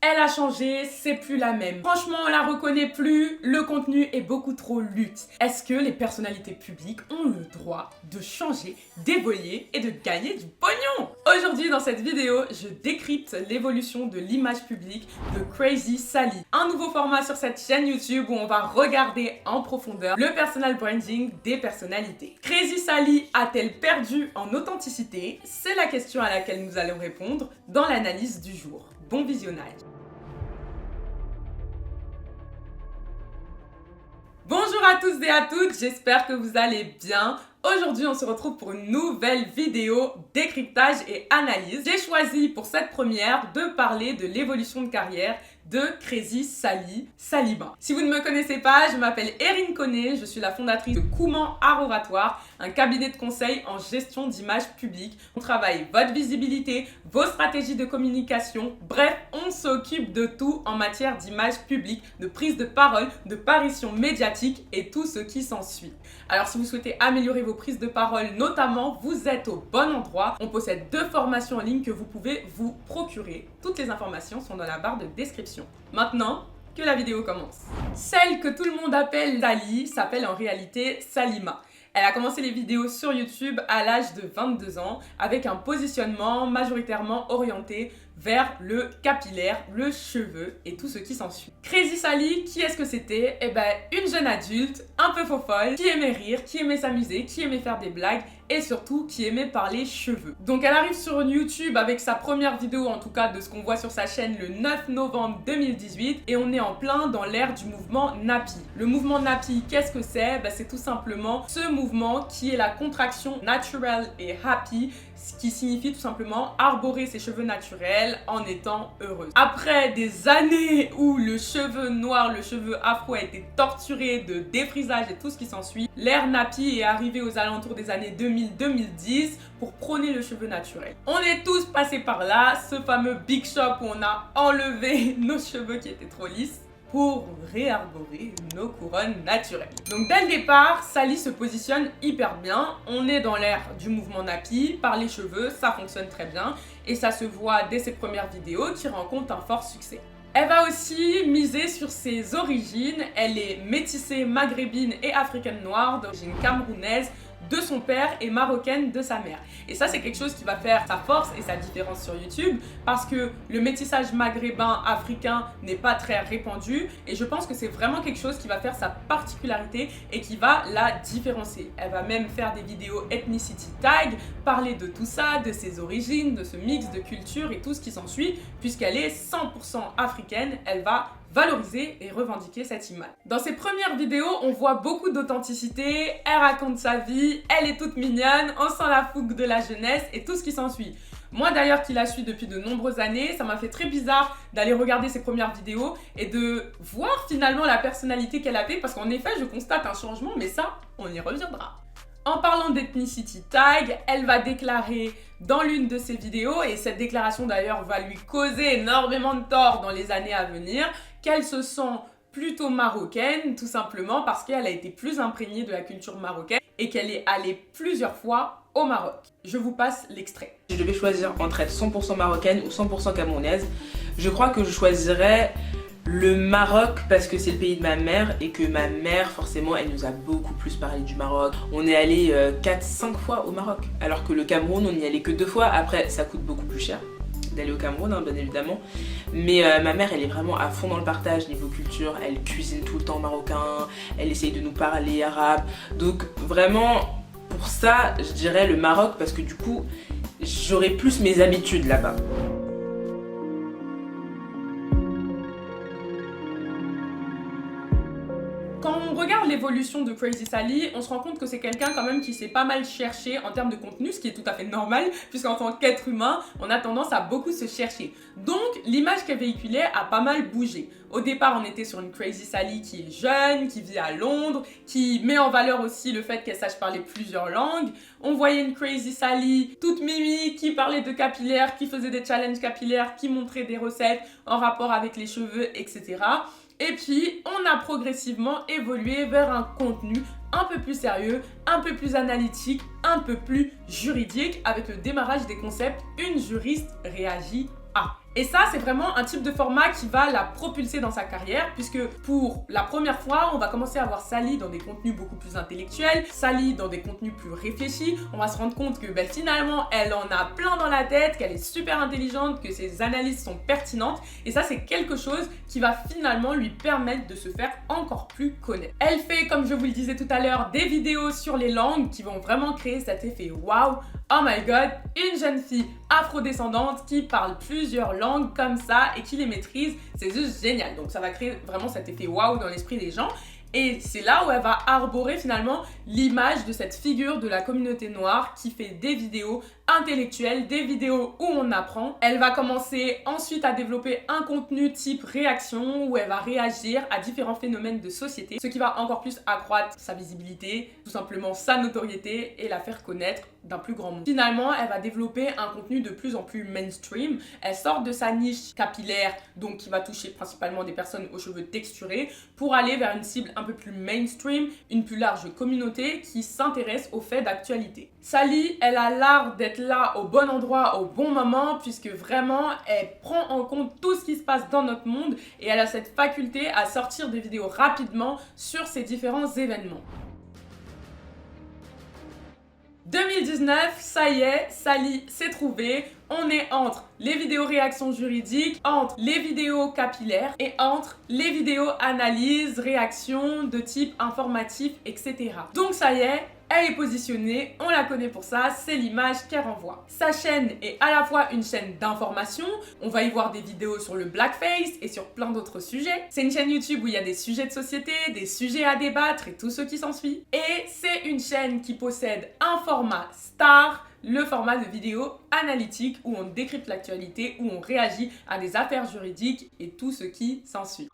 Elle a changé, c'est plus la même. Franchement, on la reconnaît plus, le contenu est beaucoup trop lutte. Est-ce que les personnalités publiques ont le droit de changer, d'évoluer et de gagner du pognon? Aujourd'hui, dans cette vidéo, je décrypte l'évolution de l'image publique de Crazy Sally. Un nouveau format sur cette chaîne YouTube où on va regarder en profondeur le personal branding des personnalités. Crazy Sally a-t-elle perdu en authenticité? C'est la question à laquelle nous allons répondre dans l'analyse du jour. Bon visionnage. Bonjour à tous et à toutes, j'espère que vous allez bien. Aujourd'hui, on se retrouve pour une nouvelle vidéo décryptage et analyse. J'ai choisi pour cette première de parler de l'évolution de carrière de Crazy Sally Saliba. Si vous ne me connaissez pas, je m'appelle Erin Koné, je suis la fondatrice de Kouman Art Oratoire, un cabinet de conseil en gestion d'image publique. On travaille votre visibilité, vos stratégies de communication, bref, on s'occupe de tout en matière d'image publique, de prise de parole, de parution médiatique et tout ce qui s'ensuit. Alors si vous souhaitez améliorer vos prises de parole notamment, vous êtes au bon endroit. On possède 2 formations en ligne que vous pouvez vous procurer. Toutes les informations sont dans la barre de description. Maintenant, que la vidéo commence. Celle que tout le monde appelle Sally s'appelle en réalité Salima. Elle a commencé les vidéos sur YouTube à l'âge de 22 ans avec un positionnement majoritairement orienté vers le capillaire, le cheveu et tout ce qui s'ensuit. Crazy Sally, qui est-ce que c'était? Eh ben, une jeune adulte, un peu faux-folle, qui aimait rire, qui aimait s'amuser, qui aimait faire des blagues et surtout qui aimait parler cheveux. Donc elle arrive sur YouTube avec sa première vidéo, en tout cas de ce qu'on voit sur sa chaîne, le 9 novembre 2018 et on est en plein dans l'ère du mouvement Nappy. Le mouvement Nappy, qu'est-ce que c'est? Ben, c'est tout simplement ce mouvement qui est la contraction natural et happy, ce qui signifie tout simplement arborer ses cheveux naturels en étant heureuse. Après des années où le cheveu noir, le cheveu afro a été torturé de défrisage et tout ce qui s'ensuit, l'ère Nappy est arrivée aux alentours des années 2000-2010 pour prôner le cheveu naturel. On est tous passés par là, ce fameux big shop où on a enlevé nos cheveux qui étaient trop lisses pour réarborer nos couronnes naturelles. Donc dès le départ, Sally se positionne hyper bien. On est dans l'ère du mouvement Nappy, par les cheveux, ça fonctionne très bien et ça se voit dès ses premières vidéos qui rencontrent un fort succès. Elle va aussi miser sur ses origines. Elle est métissée maghrébine et africaine noire d'origine camerounaise de son père et marocaine de sa mère. Et ça, c'est quelque chose qui va faire sa force et sa différence sur YouTube parce que le métissage maghrébin africain n'est pas très répandu et je pense que c'est vraiment quelque chose qui va faire sa particularité et qui va la différencier. Elle va même faire des vidéos ethnicity tag, parler de tout ça, de ses origines, de ce mix de culture et tout ce qui s'ensuit puisqu'elle est 100% africaine. Elle va valoriser et revendiquer cette image. Dans ses premières vidéos, on voit beaucoup d'authenticité, elle raconte sa vie, elle est toute mignonne, on sent la fougue de la jeunesse et tout ce qui s'ensuit. Moi d'ailleurs qui la suis depuis de nombreuses années, ça m'a fait très bizarre d'aller regarder ses premières vidéos et de voir finalement la personnalité qu'elle avait parce qu'en effet je constate un changement mais ça, on y reviendra. En parlant d'ethnicity tag, elle va déclarer dans l'une de ses vidéos, et cette déclaration d'ailleurs va lui causer énormément de tort dans les années à venir, qu'elle se sent plutôt marocaine, tout simplement parce qu'elle a été plus imprégnée de la culture marocaine et qu'elle est allée plusieurs fois au Maroc. Je vous passe l'extrait. Si je devais choisir entre être 100% marocaine ou 100% camerounaise, je crois que je choisirais le Maroc parce que c'est le pays de ma mère et que ma mère forcément elle nous a beaucoup plus parlé du Maroc. On est allé 4-5 fois au Maroc alors que le Cameroun on n'y allait que 2 fois. Après ça coûte beaucoup plus cher d'aller au Cameroun hein, bien évidemment, mais ma mère elle est vraiment à fond dans le partage niveau culture, elle cuisine tout le temps marocain, elle essaye de nous parler arabe, donc vraiment pour ça je dirais le Maroc parce que du coup j'aurais plus mes habitudes là-bas. Quand on regarde l'évolution de Crazy Sally, on se rend compte que c'est quelqu'un quand même qui s'est pas mal cherché en termes de contenu, ce qui est tout à fait normal, puisqu'en tant qu'être humain, on a tendance à beaucoup se chercher. Donc, l'image qu'elle véhiculait a pas mal bougé. Au départ, on était sur une Crazy Sally qui est jeune, qui vit à Londres, qui met en valeur aussi le fait qu'elle sache parler plusieurs langues. On voyait une Crazy Sally toute mimi, qui parlait de capillaire, qui faisait des challenges capillaires, qui montrait des recettes en rapport avec les cheveux, etc. Et puis, on a progressivement évolué vers un contenu un peu plus sérieux, un peu plus analytique, un peu plus juridique, avec le démarrage des concepts « Une juriste réagit à ». Et ça, c'est vraiment un type de format qui va la propulser dans sa carrière, puisque pour la première fois, on va commencer à voir Sally dans des contenus beaucoup plus intellectuels, Sally dans des contenus plus réfléchis. On va se rendre compte que finalement, elle en a plein dans la tête, qu'elle est super intelligente, que ses analyses sont pertinentes. Et ça, c'est quelque chose qui va finalement lui permettre de se faire encore plus connaître. Elle fait, comme je vous le disais tout à l'heure, des vidéos sur les langues qui vont vraiment créer cet effet waouh. Oh my god, une jeune fille afrodescendante qui parle plusieurs langues comme ça et qui les maîtrise, c'est juste génial. Donc ça va créer vraiment cet effet waouh dans l'esprit des gens. Et c'est là où elle va arborer finalement l'image de cette figure de la communauté noire qui fait des vidéos intellectuelles, des vidéos où on apprend. Elle va commencer ensuite à développer un contenu type réaction où elle va réagir à différents phénomènes de société, ce qui va encore plus accroître sa visibilité, tout simplement sa notoriété et la faire connaître d'un plus grand monde. Finalement, elle va développer un contenu de plus en plus mainstream. Elle sort de sa niche capillaire, donc qui va toucher principalement des personnes aux cheveux texturés, pour aller vers une cible un peu plus mainstream, une plus large communauté qui s'intéresse aux faits d'actualité. Sally, elle a l'art d'être là au bon endroit, au bon moment, puisque vraiment, elle prend en compte tout ce qui se passe dans notre monde et elle a cette faculté à sortir des vidéos rapidement sur ces différents événements. 2019, ça y est, Sally s'est trouvée. On est entre les vidéos réactions juridiques, entre les vidéos capillaires et entre les vidéos analyses, réactions de type informatif, etc. Donc ça y est, elle est positionnée, on la connaît pour ça, c'est l'image qu'elle renvoie. Sa chaîne est à la fois une chaîne d'information, on va y voir des vidéos sur le blackface et sur plein d'autres sujets. C'est une chaîne YouTube où il y a des sujets de société, des sujets à débattre et tout ce qui s'ensuit. Et c'est une chaîne qui possède un format star, le format de vidéo analytique où on décrypte l'actualité, où on réagit à des affaires juridiques et tout ce qui s'ensuit.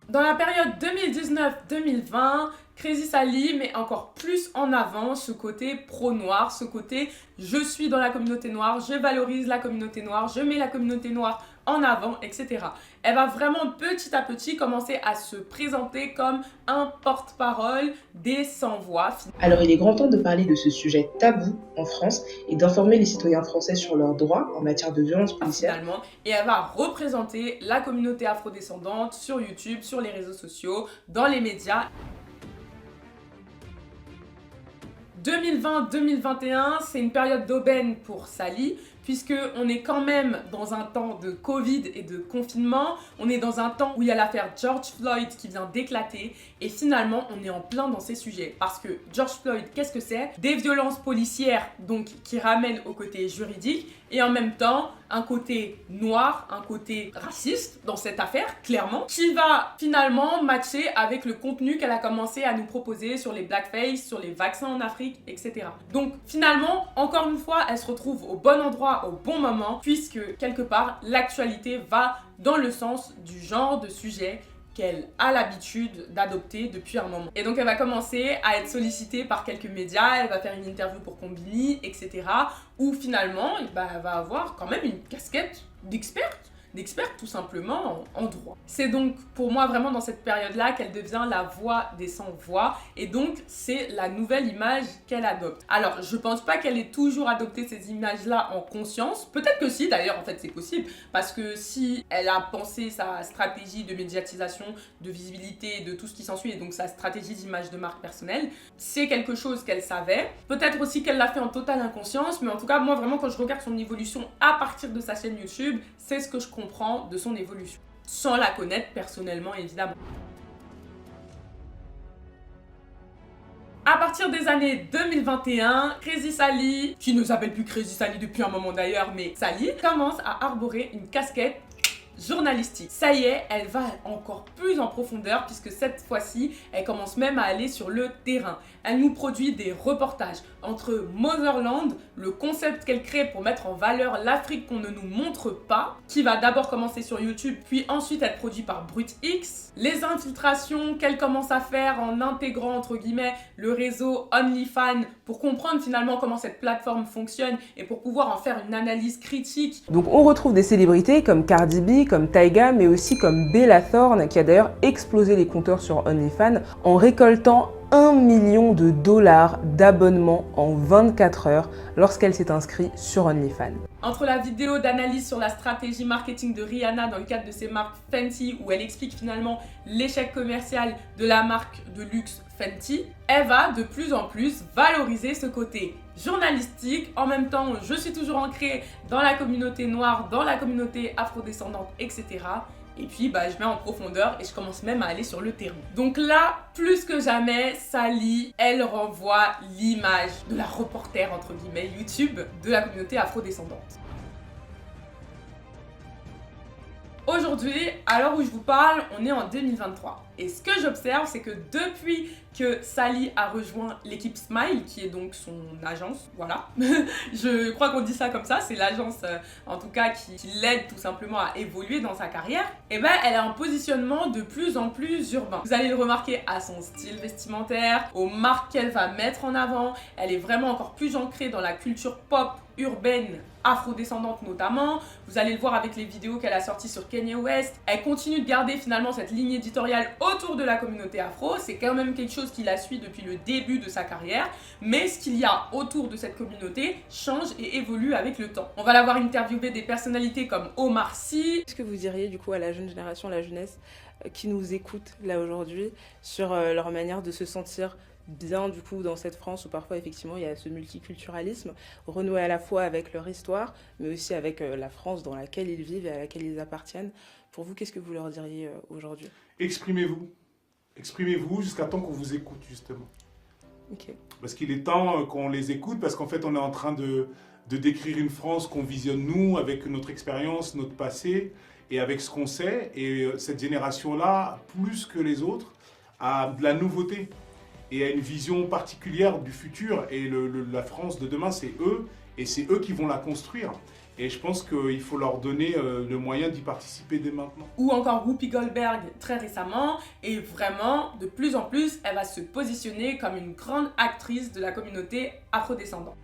Dans la période 2019-2020, Crazy Sally met encore plus en avant ce côté pro-noir, ce côté je suis dans la communauté noire, je valorise la communauté noire, je mets la communauté noire en avant, etc. Elle va vraiment petit à petit commencer à se présenter comme un porte-parole des sans-voix. Alors il est grand temps de parler de ce sujet tabou en France et d'informer les citoyens français sur leurs droits en matière de violence policière. Finalement, et elle va représenter la communauté afrodescendante sur YouTube, sur les réseaux sociaux, dans les médias. 2020-2021, c'est une période d'aubaine pour Sally, puisqu'on est quand même dans un temps de Covid et de confinement. On est dans un temps où il y a l'affaire George Floyd qui vient d'éclater. Et finalement, on est en plein dans ces sujets. Parce que George Floyd, qu'est-ce que c'est? Des violences policières, donc qui ramènent au côté juridique. Et en même temps, un côté noir, un côté raciste dans cette affaire, clairement, qui va finalement matcher avec le contenu qu'elle a commencé à nous proposer sur les blackface, sur les vaccins en Afrique, etc. Donc finalement, encore une fois, elle se retrouve au bon endroit, au bon moment, puisque quelque part, l'actualité va dans le sens du genre de sujet qu'elle a l'habitude d'adopter depuis un moment. Et donc elle va commencer à être sollicitée par quelques médias, elle va faire une interview pour Combini, etc. Où finalement, elle va avoir quand même une casquette d'experte tout simplement en droit. C'est donc pour moi vraiment dans cette période-là qu'elle devient la voix des sans-voix et donc c'est la nouvelle image qu'elle adopte. Alors je pense pas qu'elle ait toujours adopté ces images-là en conscience, peut-être que si d'ailleurs en fait c'est possible parce que si elle a pensé sa stratégie de médiatisation, de visibilité, de tout ce qui s'ensuit et donc sa stratégie d'image de marque personnelle, c'est quelque chose qu'elle savait. Peut-être aussi qu'elle l'a fait en totale inconscience, mais en tout cas moi vraiment quand je regarde son évolution à partir de sa chaîne YouTube, c'est ce que je comprends de son évolution, sans la connaître personnellement évidemment. À partir des années 2021, Crazy Sally, qui ne s'appelle plus Crazy Sally depuis un moment d'ailleurs, mais Sally, commence à arborer une casquette journalistique. Ça y est, elle va encore plus en profondeur puisque cette fois-ci, elle commence même à aller sur le terrain. Elle nous produit des reportages entre Motherland, le concept qu'elle crée pour mettre en valeur l'Afrique qu'on ne nous montre pas, qui va d'abord commencer sur YouTube, puis ensuite être produit par BrutX, les infiltrations qu'elle commence à faire en intégrant entre guillemets le réseau OnlyFans pour comprendre finalement comment cette plateforme fonctionne et pour pouvoir en faire une analyse critique. Donc on retrouve des célébrités comme Cardi B, comme Tyga, mais aussi comme Bella Thorne, qui a d'ailleurs explosé les compteurs sur OnlyFans en récoltant 1 million de dollars d'abonnement en 24 heures lorsqu'elle s'est inscrite sur OnlyFans. Entre la vidéo d'analyse sur la stratégie marketing de Rihanna dans le cadre de ses marques Fenty, où elle explique finalement l'échec commercial de la marque de luxe Fenty, elle va de plus en plus valoriser ce côté journalistique. En même temps, je suis toujours ancrée dans la communauté noire, dans la communauté afrodescendante, etc. Et puis, je vais en profondeur et je commence même à aller sur le terrain. Donc là, plus que jamais, Sally, elle renvoie l'image de la reporter, entre guillemets, YouTube de la communauté afrodescendante. Aujourd'hui, à l'heure où je vous parle, on est en 2023. Et ce que j'observe, c'est que depuis que Sally a rejoint l'équipe Smile, qui est donc son agence, voilà, je crois qu'on dit ça comme ça, c'est l'agence en tout cas qui l'aide tout simplement à évoluer dans sa carrière, et elle a un positionnement de plus en plus urbain. Vous allez le remarquer à son style vestimentaire, aux marques qu'elle va mettre en avant, elle est vraiment encore plus ancrée dans la culture pop urbaine afrodescendante notamment. Vous allez le voir avec les vidéos qu'elle a sorties sur Kanye West. Elle continue de garder finalement cette ligne éditoriale autour de la communauté afro. C'est quand même quelque chose qui la suit depuis le début de sa carrière. Mais ce qu'il y a autour de cette communauté change et évolue avec le temps. On va la voir interviewer des personnalités comme Omar Sy. Qu'est-ce que vous diriez du coup à la jeune génération, à la jeunesse qui nous écoute là aujourd'hui sur leur manière de se sentir bien du coup dans cette France où parfois effectivement il y a ce multiculturalisme renoué à la fois avec leur histoire mais aussi avec la France dans laquelle ils vivent et à laquelle ils appartiennent. Pour vous, qu'est-ce que vous leur diriez aujourd'hui? Exprimez-vous. Exprimez-vous jusqu'à temps qu'on vous écoute justement. Okay. Parce qu'il est temps qu'on les écoute parce qu'en fait on est en train de décrire une France qu'on visionne nous avec notre expérience, notre passé et avec ce qu'on sait. Et cette génération-là, plus que les autres, a de la nouveauté. Et a une vision particulière du futur. Et la France de demain, c'est eux. Et c'est eux qui vont la construire. Et je pense qu'il faut leur donner le moyen d'y participer dès maintenant. Ou encore Whoopi Goldberg très récemment. Et vraiment, de plus en plus, elle va se positionner comme une grande actrice de la communauté afrodescendante.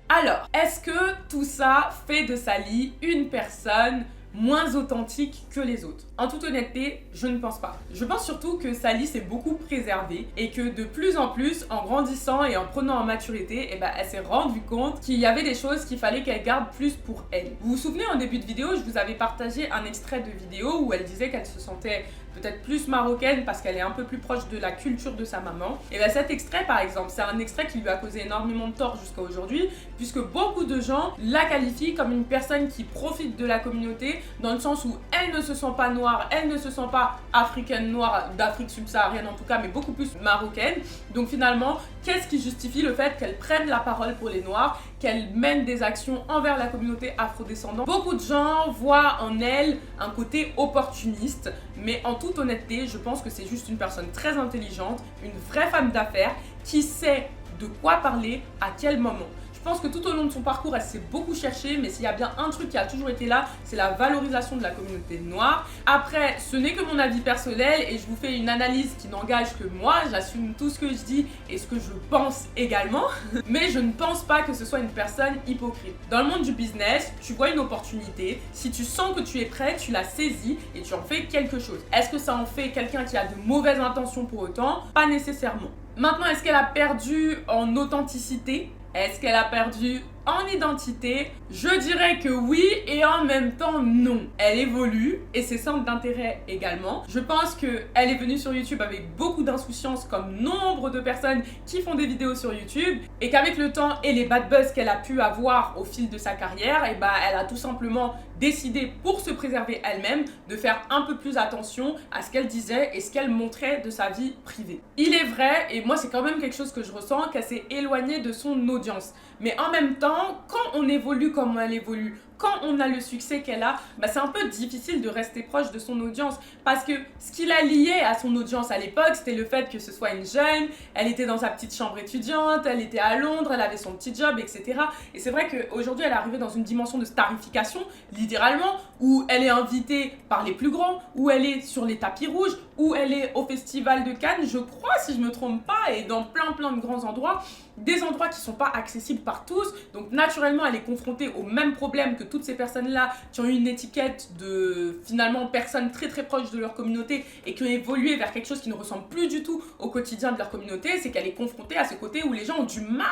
Alors, est-ce que tout ça fait de Sally une personne moins authentique que les autres? En toute honnêteté, je ne pense pas. Je pense surtout que Sally s'est beaucoup préservée et que de plus en plus, en grandissant et en prenant en maturité, elle s'est rendue compte qu'il y avait des choses qu'il fallait qu'elle garde plus pour elle. Vous vous souvenez, en début de vidéo, je vous avais partagé un extrait de vidéo où elle disait qu'elle se sentait peut-être plus marocaine parce qu'elle est un peu plus proche de la culture de sa maman. Et cet extrait par exemple, c'est un extrait qui lui a causé énormément de tort jusqu'à aujourd'hui, puisque beaucoup de gens la qualifient comme une personne qui profite de la communauté dans le sens où elle ne se sent pas noire, elle ne se sent pas africaine noire, d'Afrique subsaharienne en tout cas, mais beaucoup plus marocaine. Donc finalement, qu'est-ce qui justifie le fait qu'elle prenne la parole pour les noirs, qu'elle mène des actions envers la communauté afrodescendante? Beaucoup de gens voient en elle un côté opportuniste, mais en toute honnêteté, je pense que c'est juste une personne très intelligente, une vraie femme d'affaires qui sait de quoi parler à quel moment. Je pense que tout au long de son parcours, elle s'est beaucoup cherchée, mais s'il y a bien un truc qui a toujours été là, c'est la valorisation de la communauté noire. Après, ce n'est que mon avis personnel et je vous fais une analyse qui n'engage que moi. J'assume tout ce que je dis et ce que je pense également, mais je ne pense pas que ce soit une personne hypocrite. Dans le monde du business, tu vois une opportunité, si tu sens que tu es prêt, tu la saisis et tu en fais quelque chose. Est-ce que ça en fait quelqu'un qui a de mauvaises intentions pour autant? Pas nécessairement. Maintenant, est-ce qu'elle a perdu en authenticité? Est-ce qu'elle a perdu en identité? Je dirais que oui et en même temps non. Elle évolue et ses centres d'intérêt également. Je pense qu'elle est venue sur YouTube avec beaucoup d'insouciance comme nombre de personnes qui font des vidéos sur YouTube et qu'avec le temps et les bad buzz qu'elle a pu avoir au fil de sa carrière, elle a tout simplement décidé pour se préserver elle-même de faire un peu plus attention à ce qu'elle disait et ce qu'elle montrait de sa vie privée. Il est vrai, et moi c'est quand même quelque chose que je ressens, qu'elle s'est éloignée de son audience. Mais en même temps, quand on évolue comme elle évolue, quand on a le succès qu'elle a, c'est un peu difficile de rester proche de son audience parce que ce qui la liait à son audience à l'époque, c'était le fait que ce soit une jeune, elle était dans sa petite chambre étudiante, elle était à Londres, elle avait son petit job, etc. Et c'est vrai qu'aujourd'hui, elle est arrivée dans une dimension de starification, littéralement, où elle est invitée par les plus grands, où elle est sur les tapis rouges, où elle est au Festival de Cannes, je crois, si je me trompe pas, et dans plein de grands endroits, des endroits qui sont pas accessibles par tous. Donc naturellement, elle est confrontée aux mêmes problèmes que toutes ces personnes-là qui ont eu une étiquette de finalement personnes très très proches de leur communauté et qui ont évolué vers quelque chose qui ne ressemble plus du tout au quotidien de leur communauté, c'est qu'elle est confrontée à ce côté où les gens ont du mal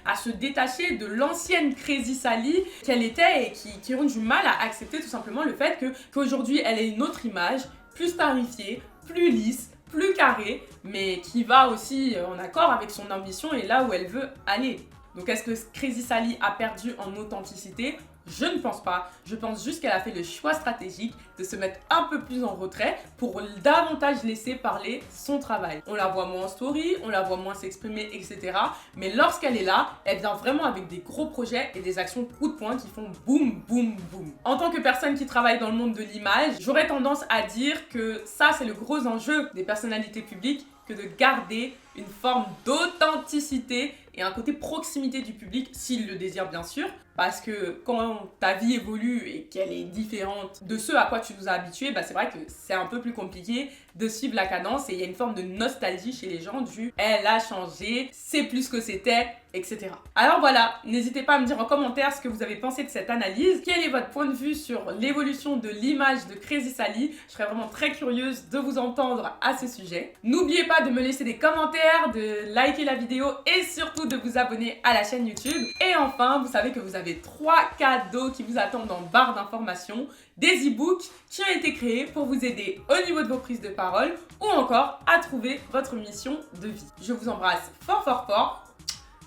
à se détacher de l'ancienne Crazy Sally qu'elle était et qui ont du mal à accepter tout simplement le fait qu'aujourd'hui elle ait une autre image, plus starifiée, plus lisse, plus carrée, mais qui va aussi en accord avec son ambition et là où elle veut aller. Donc est-ce que Crazy Sally a perdu en authenticité ? Je ne pense pas. Je pense juste qu'elle a fait le choix stratégique de se mettre un peu plus en retrait pour davantage laisser parler son travail. On la voit moins en story, on la voit moins s'exprimer, etc. Mais lorsqu'elle est là, elle vient vraiment avec des gros projets et des actions coup de poing qui font boum, boum, boum. En tant que personne qui travaille dans le monde de l'image, j'aurais tendance à dire que ça, c'est le gros enjeu des personnalités publiques, que de garder une forme d'authenticité et un côté proximité du public, s'il le désire bien sûr, parce que quand ta vie évolue et qu'elle est différente de ce à quoi tu nous as habitués, c'est vrai que c'est un peu plus compliqué de suivre la cadence et il y a une forme de nostalgie chez les gens du « elle a changé, c'est plus ce que c'était », etc. Alors voilà, n'hésitez pas à me dire en commentaire ce que vous avez pensé de cette analyse, quel est votre point de vue sur l'évolution de l'image de Crazy Sally. Je serais vraiment très curieuse de vous entendre à ce sujet. N'oubliez pas de me laisser des commentaires, de liker la vidéo et surtout de vous abonner à la chaîne YouTube. Et enfin, vous savez que vous avez 3 cadeaux qui vous attendent en barre d'informations, des e-books qui ont été créés pour vous aider au niveau de vos prises de parole ou encore à trouver votre mission de vie. Je vous embrasse fort fort fort.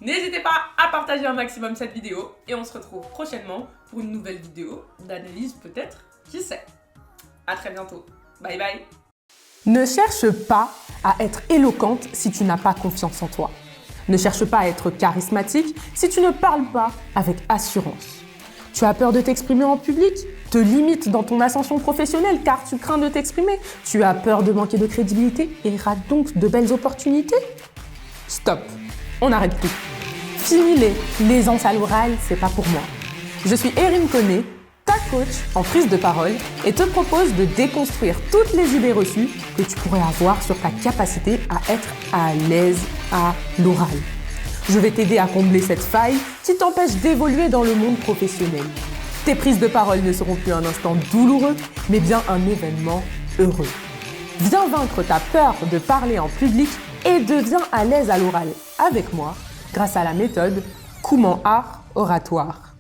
N'hésitez pas à partager un maximum cette vidéo et on se retrouve prochainement pour une nouvelle vidéo d'analyse peut-être, qui sait. À très bientôt. Bye bye. Ne cherche pas à être éloquente si tu n'as pas confiance en toi. Ne cherche pas à être charismatique si tu ne parles pas avec assurance. Tu as peur de t'exprimer en public ? Te limites dans ton ascension professionnelle car tu crains de t'exprimer. Tu as peur de manquer de crédibilité et rate donc de belles opportunités ? Stop, on n'arrête plus. Fini l'aisance à l'oral, c'est pas pour moi. Je suis Erin Koné, ta coach en prise de parole et te propose de déconstruire toutes les idées reçues que tu pourrais avoir sur ta capacité à être à l'aise à l'oral. Je vais t'aider à combler cette faille qui t'empêche d'évoluer dans le monde professionnel. Tes prises de parole ne seront plus un instant douloureux, mais bien un événement heureux. Viens vaincre ta peur de parler en public et deviens à l'aise à l'oral avec moi grâce à la méthode Kumon Art Oratoire.